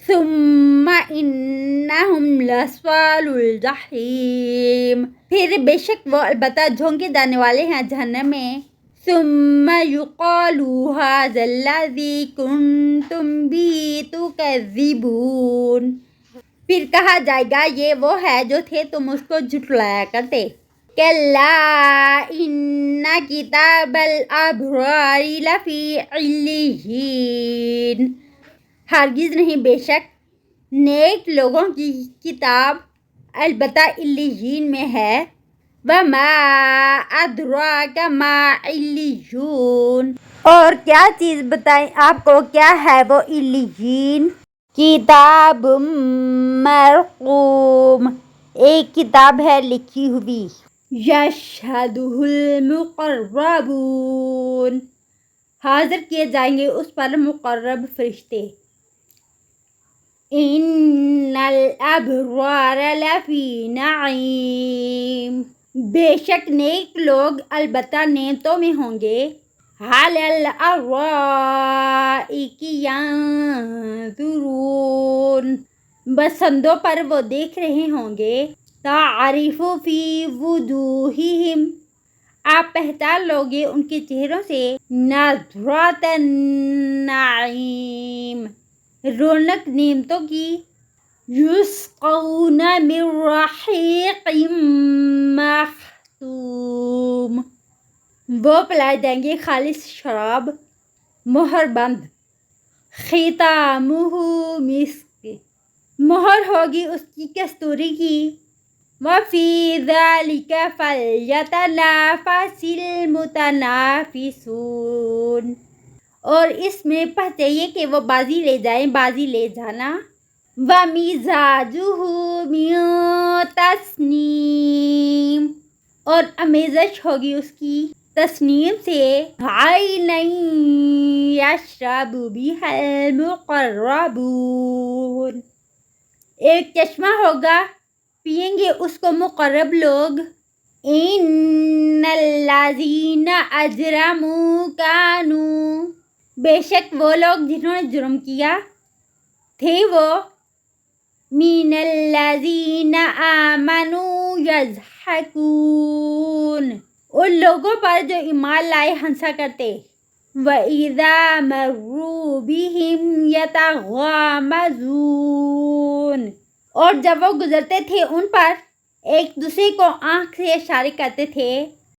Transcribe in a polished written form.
ثم انہم لصال الجحیم، پھر بے شک وہ البتہ جھونکے جانے والے ہیں جہنم میں. ثم یقال ھذا الذی کنتم بہ تکذبون، پھر کہا جائے گا یہ وہ ہے جو تھے تم اس کو جھٹلایا کرتے. کلا ان کتاب الابرار لفی علیین، ہرگز نہیں بے شک نیک لوگوں کی کتاب البتہ علیین میں ہے. وما ادراک ما علیون، اور کیا چیز بتائیں آپ کو کیا ہے وہ علیین. کتاب مرقوم، ایک کتاب ہے لکھی ہوئی. یشہدہ المقربون، حاضر کیے جائیں گے اس پر مقرب فرشتے. ان الابرار لفی نعیم، بے شک نیک لوگ البتہ نعمتوں میں ہوں گے. علی الارائک ینظرون، بسندوں پر وہ دیکھ رہے ہوں گے. تعرف فی وجوہہم، آپ پہچان لوگے ان کے چہروں سے. نضرۃ النعیم، رونق نعمتوں کی. یسقون من رحیق مختوم، وہ پلائے جائیں گے خالص شراب مہر بند. ختامہ مسک، مہر ہوگی اس کی کستوری کی. وفی ذلک فلیتنافس المتنافسون، اور اس میں پس چاہیے کہ وہ بازی لے جائیں بازی لے جانا. ومزاجہ من تسنیم، اور امیزش ہوگی اس کی تسنیم سے. عینا یشرب بہا المقربون، ایک چشمہ ہوگا پئیں گے اس کو مقرب لوگ. ان الذین اجرموا کانوا، بے شک وہ لوگ جنہوں نے جرم کیا تھے وہ. من الذین آمنوا یضحکون، ان لوگوں پر جو ایمان لائے ہنسا کرتے. وَإِذَا مَرُّوا بِهِمْ يَتَغَامَزُونَ، اور جب وہ گزرتے تھے ان پر ایک دوسرے کو آنکھ سے اشارے کرتے تھے.